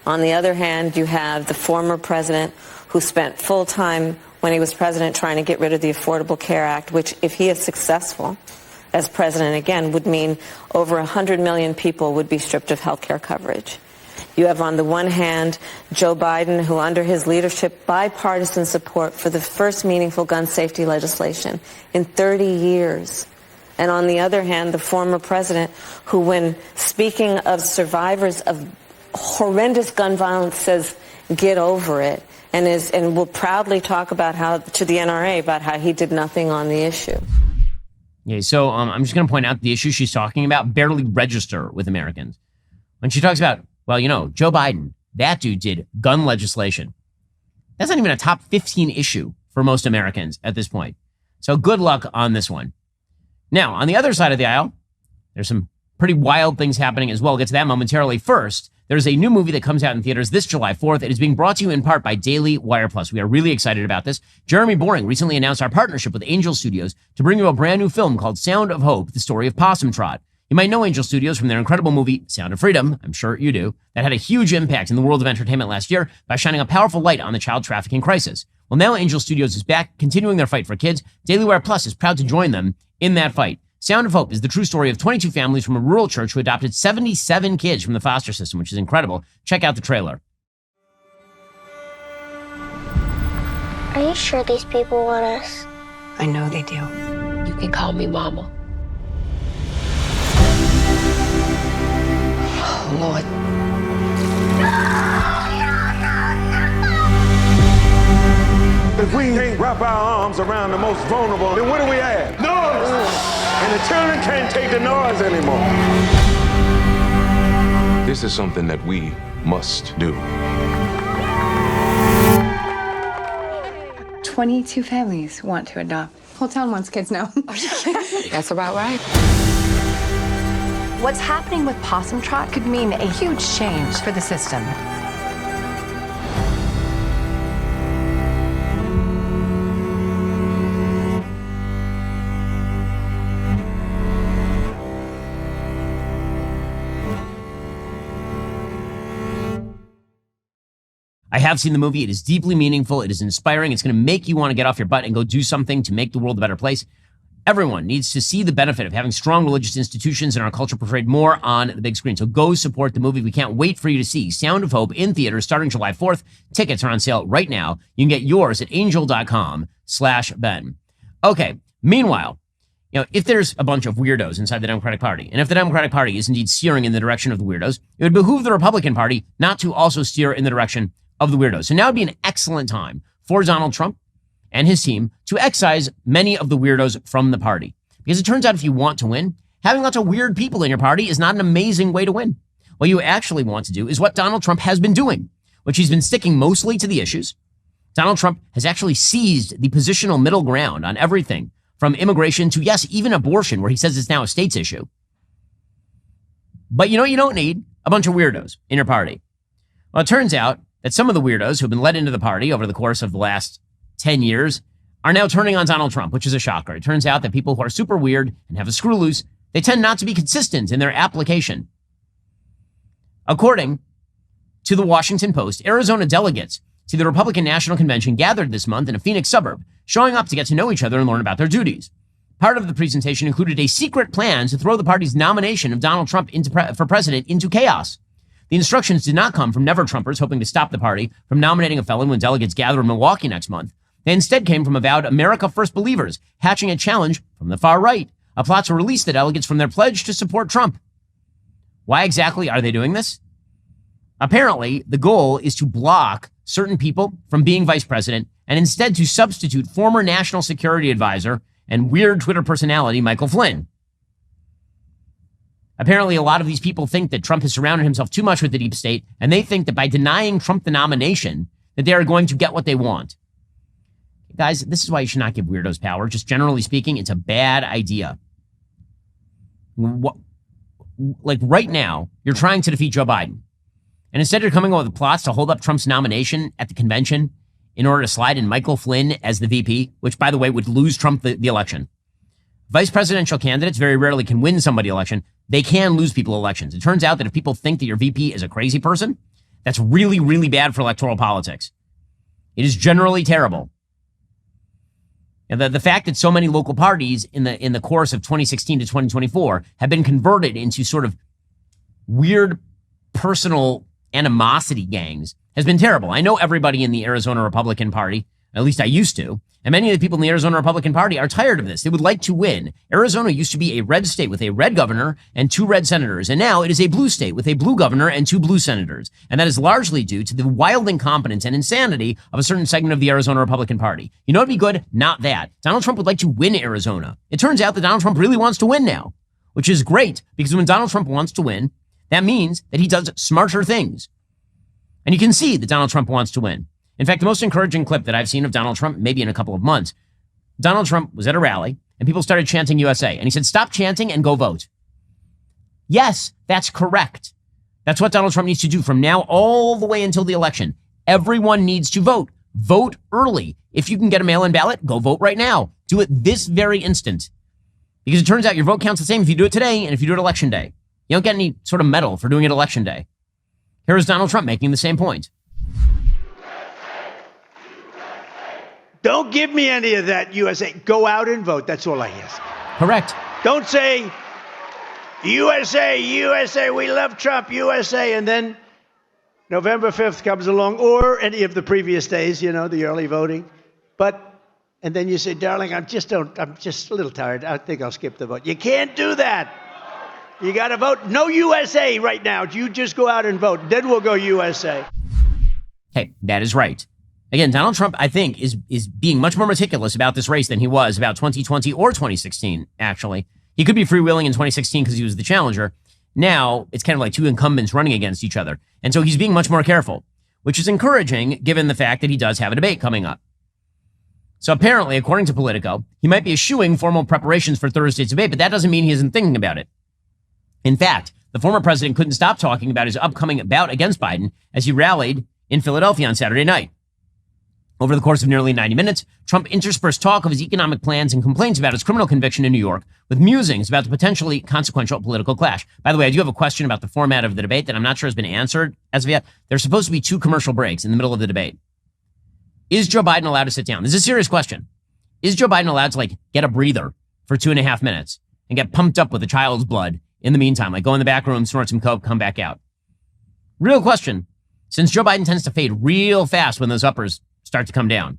On the other hand, you have the former president who spent full time when he was president trying to get rid of the Affordable Care Act, which, if he is successful as president again, would mean over 100 million people would be stripped of health care coverage. You have, on the one hand, Joe Biden, who under his leadership, bipartisan support for the first meaningful gun safety legislation in 30 years. And on the other hand, the former president, who, when speaking of survivors of horrendous gun violence, says, get over it, and will proudly talk about how, to the NRA, about how he did nothing on the issue. Okay, so I'm just going to point out the issues she's talking about barely register with Americans. When she talks about, well, you know, Joe Biden, that dude did gun legislation. That's not even a top 15 issue for most Americans at this point. So good luck on this one. Now, on the other side of the aisle, there's some pretty wild things happening as well. We'll get to that momentarily. First, there's a new movie that comes out in theaters this July 4th. It is being brought to you in part by Daily Wire Plus. We are really excited about this. Jeremy Boring recently announced our partnership with Angel Studios to bring you a brand new film called Sound of Hope, the story of Possum Trot. You might know Angel Studios from their incredible movie, Sound of Freedom, I'm sure you do, that had a huge impact in the world of entertainment last year by shining a powerful light on the child trafficking crisis. Well, now Angel Studios is back, continuing their fight for kids. Daily Wire Plus is proud to join them in that fight. Sound of Hope is the true story of 22 families from a rural church who adopted 77 kids from the foster system, which is incredible. Check out the trailer. Are you sure these people want us? I know they do. You can call me Mama. Oh, Lord. If we can't wrap our arms around the most vulnerable, then what do we have? Noise! And the children can't take the noise anymore. This is something that we must do. 22 families want to adopt. Whole town wants kids now. That's about right. What's happening with Possum Trot could mean a huge change for the system. I have seen the movie. It is deeply meaningful. It is inspiring. It's going to make you want to get off your butt and go do something to make the world a better place. Everyone needs to see the benefit of having strong religious institutions in our culture portrayed more on the big screen. So go support the movie. We can't wait for you to see Sound of Hope in theaters starting July 4th. Tickets are on sale right now. You can get yours at angel.com/Ben. Okay. Meanwhile, you know, if there's a bunch of weirdos inside the Democratic Party, and if the Democratic Party is indeed steering in the direction of the weirdos, it would behoove the Republican Party not to also steer in the direction of the weirdos. So now would be an excellent time for Donald Trump and his team to excise many of the weirdos from the party. Because it turns out if you want to win, having lots of weird people in your party is not an amazing way to win. What you actually want to do is what Donald Trump has been doing, which he's been sticking mostly to the issues. Donald Trump has actually seized the positional middle ground on everything from immigration to, yes, even abortion, where he says it's now a state's issue. But you know, you don't need a bunch of weirdos in your party. Well, it turns out that some of the weirdos who've been let into the party over the course of the last 10 years are now turning on Donald Trump, which is a shocker. It turns out that people who are super weird and have a screw loose, they tend not to be consistent in their application. According to the Washington Post, Arizona delegates to the Republican National Convention gathered this month in a Phoenix suburb, showing up to get to know each other and learn about their duties. Part of the presentation included a secret plan to throw the party's nomination of Donald Trump for president into chaos. The instructions did not come from never-Trumpers hoping to stop the party from nominating a felon when delegates gather in Milwaukee next month. They instead came from avowed America First believers, hatching a challenge from the far right, a plot to release the delegates from their pledge to support Trump. Why exactly are they doing this? Apparently, the goal is to block certain people from being vice president and instead to substitute former national security advisor and weird Twitter personality Michael Flynn. Apparently, a lot of these people think that Trump has surrounded himself too much with the deep state, and they think that by denying Trump the nomination, that they are going to get what they want. Guys, this is why you should not give weirdos power. Just generally speaking, it's a bad idea. Like right now, you're trying to defeat Joe Biden. And instead of coming up with plots to hold up Trump's nomination at the convention in order to slide in Michael Flynn as the VP, which, by the way, would lose Trump the election. Vice presidential candidates very rarely can win somebody election. They can lose people elections. It turns out that if people think that your VP is a crazy person, that's really, really bad for electoral politics. It is generally terrible. And the fact that so many local parties in the course of 2016 to 2024 have been converted into sort of weird personal animosity gangs has been terrible. I know everybody in the Arizona Republican Party, at least I used to, and many of the people in the Arizona Republican Party are tired of this. They would like to win. Arizona used to be a red state with a red governor and 2 red senators, and now it is a blue state with a blue governor and 2 blue senators. And that is largely due to the wild incompetence and insanity of a certain segment of the Arizona Republican Party. You know what'd be good? Not that. Donald Trump would like to win Arizona. It turns out that Donald Trump really wants to win now, which is great, because when Donald Trump wants to win, that means that he does smarter things. And you can see that Donald Trump wants to win. In fact, the most encouraging clip that I've seen of Donald Trump, maybe in a couple of months, Donald Trump was at a rally and people started chanting USA. And he said, stop chanting and go vote. Yes, that's correct. That's what Donald Trump needs to do from now all the way until the election. Everyone needs to vote. Vote early. If you can get a mail-in ballot, go vote right now. Do it this very instant. Because it turns out your vote counts the same if you do it today and if you do it election day. You don't get any sort of medal for doing it election day. Here is Donald Trump making the same point. Don't give me any of that USA. Go out and vote. That's all I ask. Correct. Don't say, USA, USA, we love Trump, USA, and then November 5th comes along, or any of the previous days, you know, the early voting. And then you say, darling, I'm just a little tired. I think I'll skip the vote. You can't do that. You got to vote. No USA right now. You just go out and vote. Then we'll go USA. Hey, that is right. Again, Donald Trump, I think, is being much more meticulous about this race than he was about 2020 or 2016, actually. He could be freewheeling in 2016 because he was the challenger. Now, it's kind of like 2 incumbents running against each other. And so he's being much more careful, which is encouraging given the fact that he does have a debate coming up. So apparently, according to Politico, he might be eschewing formal preparations for Thursday's debate, but that doesn't mean he isn't thinking about it. In fact, the former president couldn't stop talking about his upcoming bout against Biden as he rallied in Philadelphia on Saturday night. Over the course of nearly 90 minutes, Trump interspersed talk of his economic plans and complaints about his criminal conviction in New York with musings about the potentially consequential political clash. By the way, I do have a question about the format of the debate that I'm not sure has been answered as of yet. There's supposed to be 2 commercial breaks in the middle of the debate. Is Joe Biden allowed to sit down? This is a serious question. Is Joe Biden allowed to get a breather for 2.5 minutes and get pumped up with a child's blood in the meantime, like go in the back room, snort some coke, come back out? Real question, since Joe Biden tends to fade real fast when those uppers start to come down.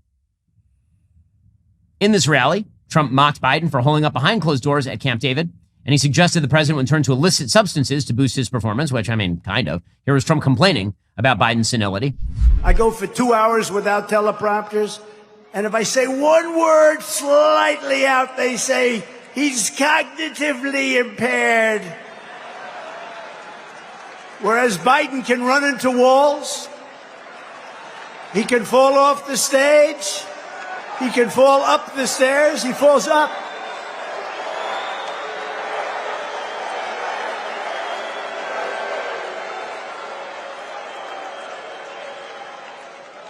In this rally, Trump mocked Biden for holding up behind closed doors at Camp David, and he suggested the president would turn to illicit substances to boost his performance, which, I mean, kind of. Here was Trump complaining about Biden's senility. I go for 2 hours without teleprompters, and if I say one word slightly out, they say, he's cognitively impaired. Whereas Biden can run into walls, he can fall off the stage, he can fall up the stairs, he falls up.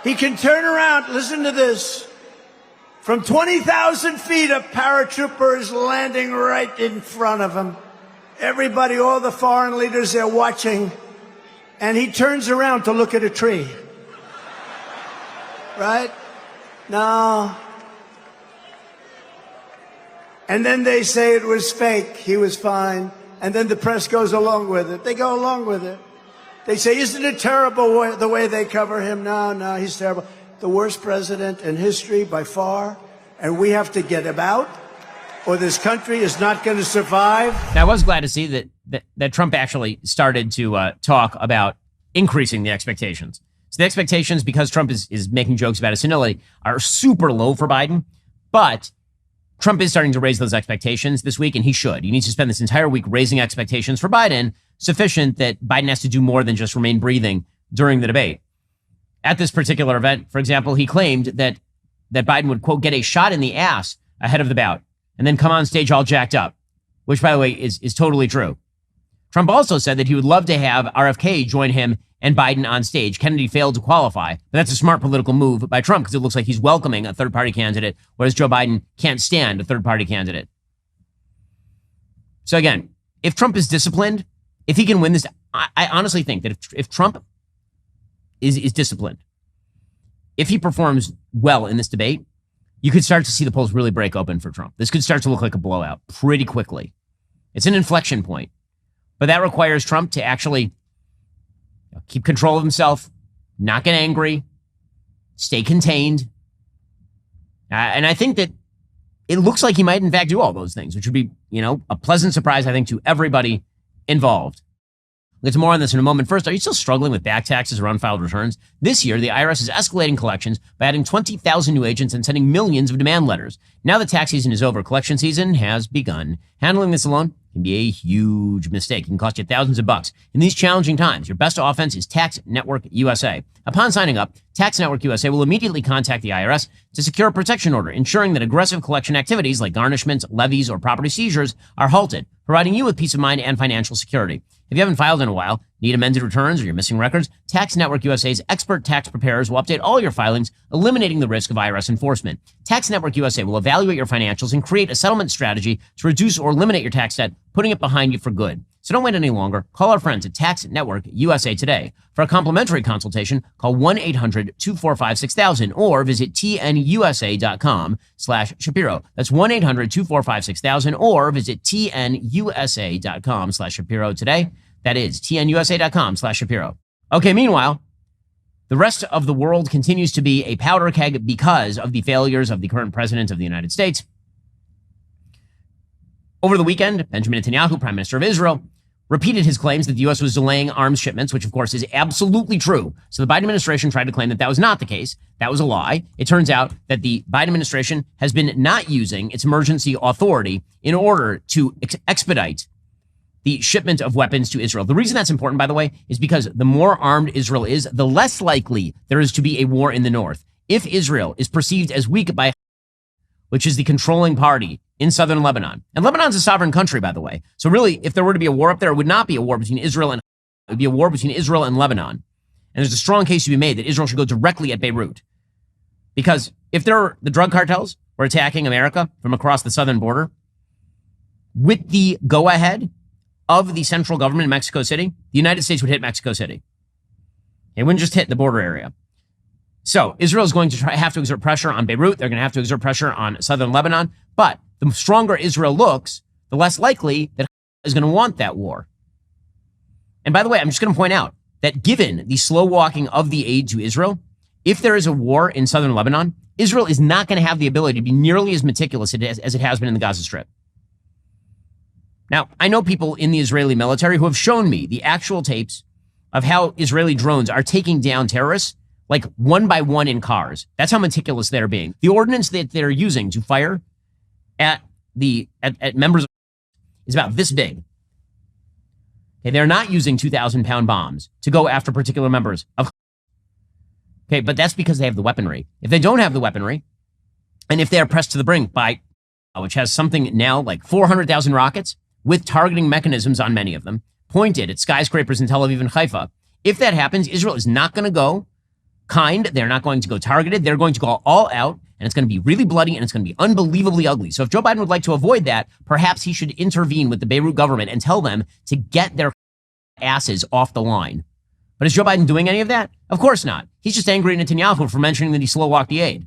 He can turn around, listen to this, from 20,000 feet, a paratrooper is landing right in front of him. Everybody, all the foreign leaders, they're watching, and he turns around to look at a tree. Right? No. And then they say it was fake, he was fine, and then the press goes along with it. They go along with it. They say, isn't it terrible the way they cover him? No, he's terrible. The worst president in history by far, and we have to get him out, or this country is not going to survive. Now, I was glad to see that Trump actually started to talk about increasing the expectations. So the expectations, because Trump is making jokes about his senility, are super low for Biden, but Trump is starting to raise those expectations this week, and he should. He needs to spend this entire week raising expectations for Biden, sufficient that Biden has to do more than just remain breathing during the debate. At this particular event, for example, he claimed that Biden would, quote, get a shot in the ass ahead of the bout and then come on stage all jacked up, which, by the way, is totally true. Trump also said that he would love to have RFK join him and Biden on stage. Kennedy failed to qualify, but that's a smart political move by Trump because it looks like he's welcoming a third-party candidate, whereas Joe Biden can't stand a third-party candidate. So again, if Trump is disciplined, if he can win this, I honestly think that if Trump is disciplined, if he performs well in this debate, you could start to see the polls really break open for Trump. This could start to look like a blowout pretty quickly. It's an inflection point, but that requires Trump to actually keep control of himself, not get angry, stay contained. And I think that it looks like he might, in fact, do all those things, which would be, a pleasant surprise, I think, to everybody involved. We'll get to more on this in a moment. First, are you still struggling with back taxes or unfiled returns? This year, the IRS is escalating collections by adding 20,000 new agents and sending millions of demand letters. Now that tax season is over, collection season has begun. Handling this alone can be a huge mistake. It can cost you thousands of bucks. In these challenging times, your best offense is Tax Network USA. Upon signing up, Tax Network USA will immediately contact the IRS to secure a protection order, ensuring that aggressive collection activities like garnishments, levies, or property seizures are halted, providing you with peace of mind and financial security. If you haven't filed in a while, need amended returns, or you're missing records, Tax Network USA's expert tax preparers will update all your filings, eliminating the risk of IRS enforcement. Tax Network USA will evaluate your financials and create a settlement strategy to reduce or eliminate your tax debt, putting it behind you for good. So don't wait any longer. Call our friends at Tax Network USA today. For a complimentary consultation, call 1-800-245-6000 or visit tnusa.com/Shapiro. That's 1-800-245-6000 or visit tnusa.com/Shapiro today. That is tnusa.com/Shapiro. Okay, meanwhile, the rest of the world continues to be a powder keg because of the failures of the current president of the United States. Over the weekend, Benjamin Netanyahu, Prime Minister of Israel, repeated his claims that the U.S. was delaying arms shipments, which of course is absolutely true. So the Biden administration tried to claim that that was not the case. That was a lie. It turns out that the Biden administration has been not using its emergency authority in order to expedite the shipment of weapons to Israel. The reason that's important, by the way, is because the more armed Israel is, the less likely there is to be a war in the north. If Israel is perceived as weak by, which is the controlling party in southern Lebanon. And Lebanon's a sovereign country, by the way. So really, if there were to be a war up there, it would not be a war between Israel and, it would be a war between Israel and Lebanon. And there's a strong case to be made that Israel should go directly at Beirut. Because if the drug cartels were attacking America from across the southern border, with the go-ahead of the central government in Mexico City, the United States would hit Mexico City. It wouldn't just hit the border area. So Israel is going to have to exert pressure on Beirut. They're going to have to exert pressure on southern Lebanon. But the stronger Israel looks, the less likely that is going to want that war. And by the way, I'm just going to point out that given the slow walking of the aid to Israel, if there is a war in southern Lebanon, Israel is not going to have the ability to be nearly as meticulous as it has been in the Gaza Strip. Now, I know people in the Israeli military who have shown me the actual tapes of how Israeli drones are taking down terrorists like one by one in cars. That's how meticulous they're being. The ordnance that they're using to fire at members of is about this big. Okay, they're not using 2,000-pound bombs to go after particular members of. Okay, but that's because they have the weaponry. If they don't have the weaponry, and if they are pressed to the brink by, which has something now like 400,000 rockets with targeting mechanisms on many of them, pointed at skyscrapers in Tel Aviv and Haifa, if that happens, Israel is not going to go kind. They're not going to go targeted. They're going to go all out, and it's going to be really bloody, and it's going to be unbelievably ugly. So if Joe Biden would like to avoid that, perhaps he should intervene with the Beirut government and tell them to get their asses off the line. But is Joe Biden doing any of that? Of course not. He's just angry at Netanyahu for mentioning that he slow-walked the aid.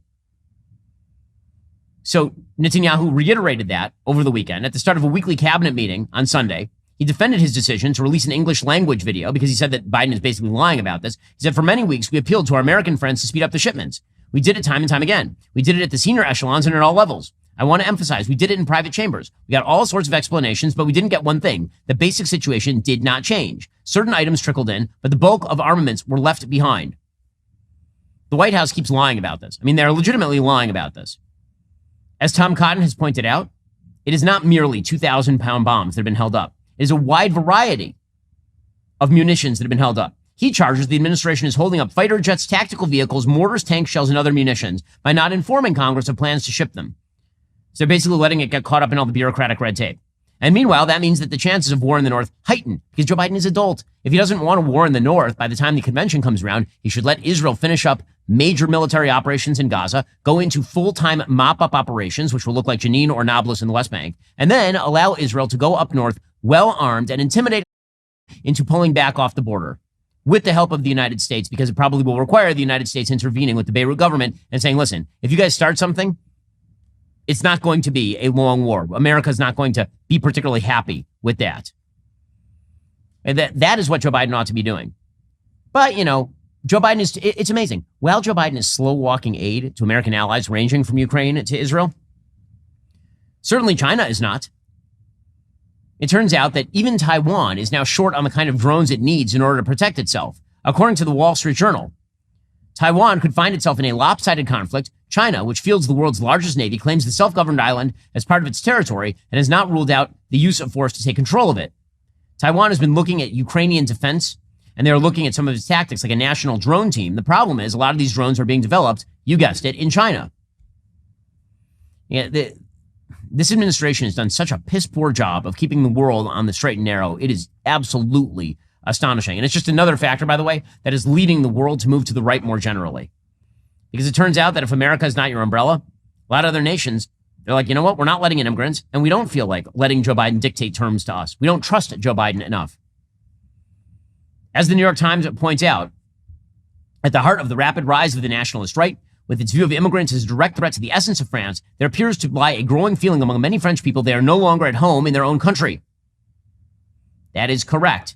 So Netanyahu reiterated that over the weekend at the start of a weekly cabinet meeting on Sunday. He defended his decision to release an English language video because he said that Biden is basically lying about this. He said, for many weeks, we appealed to our American friends to speed up the shipments. We did it time and time again. We did it at the senior echelons and at all levels. I want to emphasize, we did it in private chambers. We got all sorts of explanations, but we didn't get one thing. The basic situation did not change. Certain items trickled in, but the bulk of armaments were left behind. The White House keeps lying about this. I mean, they're legitimately lying about this. As Tom Cotton has pointed out, it is not merely 2,000-pound bombs that have been held up. It is a wide variety of munitions that have been held up. He charges the administration is holding up fighter jets, tactical vehicles, mortars, tank shells, and other munitions by not informing Congress of plans to ship them. So they're basically letting it get caught up in all the bureaucratic red tape. And meanwhile, that means that the chances of war in the North heighten because Joe Biden is adult. If he doesn't want a war in the North by the time the convention comes around, he should let Israel finish up major military operations in Gaza, go into full-time mop-up operations, which will look like Jenin or Nablus in the West Bank, and then allow Israel to go up north well-armed and intimidate into pulling back off the border with the help of the United States, because it probably will require the United States intervening with the Beirut government and saying, listen, if you guys start something, it's not going to be a long war. America's not going to be particularly happy with that. And that is what Joe Biden ought to be doing. But, Joe Biden it's amazing. While Joe Biden is slow walking aid to American allies ranging from Ukraine to Israel, certainly China is not. It turns out that even Taiwan is now short on the kind of drones it needs in order to protect itself. According to the Wall Street Journal, Taiwan could find itself in a lopsided conflict. China, which fields the world's largest navy, claims the self-governed island as part of its territory and has not ruled out the use of force to take control of it. Taiwan has been looking at Ukrainian defense, and they're looking at some of its tactics like a national drone team. The problem is a lot of these drones are being developed, you guessed it, in China. This administration has done such a piss-poor job of keeping the world on the straight and narrow. It is absolutely astonishing. And it's just another factor, by the way, that is leading the world to move to the right more generally. Because it turns out that if America is not your umbrella, a lot of other nations, they're like, you know what? We're not letting in immigrants, and we don't feel like letting Joe Biden dictate terms to us. We don't trust Joe Biden enough. As the New York Times points out, at the heart of the rapid rise of the nationalist right, with its view of immigrants as a direct threat to the essence of France, there appears to lie a growing feeling among many French people they are no longer at home in their own country. That is correct.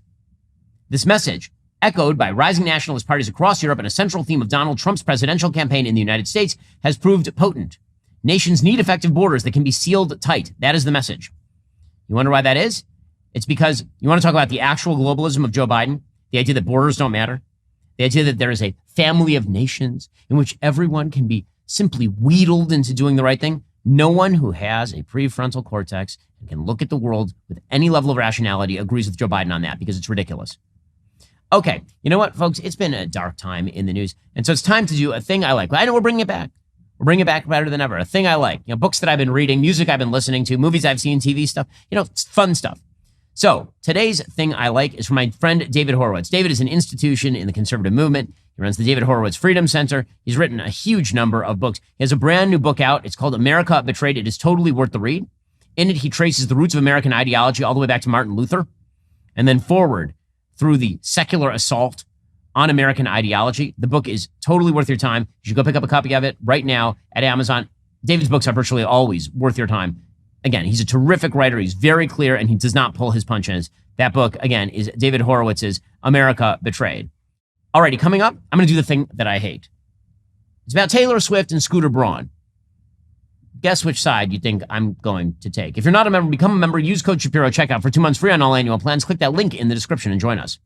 This message, echoed by rising nationalist parties across Europe and a central theme of Donald Trump's presidential campaign in the United States, has proved potent. Nations need effective borders that can be sealed tight. That is the message. You wonder why that is? It's because you want to talk about the actual globalism of Joe Biden, the idea that borders don't matter, the idea that there is a family of nations in which everyone can be simply wheedled into doing the right thing. No one who has a prefrontal cortex and can look at the world with any level of rationality agrees with Joe Biden on that because it's ridiculous. Okay, you know what, folks? It's been a dark time in the news, and so it's time to do a thing I like. I know we're bringing it back. We're bringing it back better than ever. A thing I like. Books that I've been reading, music I've been listening to, movies I've seen, TV stuff. Fun stuff. So today's thing I like is from my friend David Horowitz. David is an institution in the conservative movement. He runs the David Horowitz Freedom Center. He's written a huge number of books. He has a brand new book out. It's called America Betrayed. It is totally worth the read. In it, he traces the roots of American ideology all the way back to Martin Luther and then forward through the secular assault on American ideology. The book is totally worth your time. You should go pick up a copy of it right now at Amazon. David's books are virtually always worth your time. Again, he's a terrific writer. He's very clear, and he does not pull his punches. That book, again, is David Horowitz's America Betrayed. Alrighty, coming up, I'm going to do the thing that I hate. It's about Taylor Swift and Scooter Braun. Guess which side you think I'm going to take. If you're not a member, become a member. Use code Shapiro checkout for 2 months free on all annual plans. Click that link in the description and join us.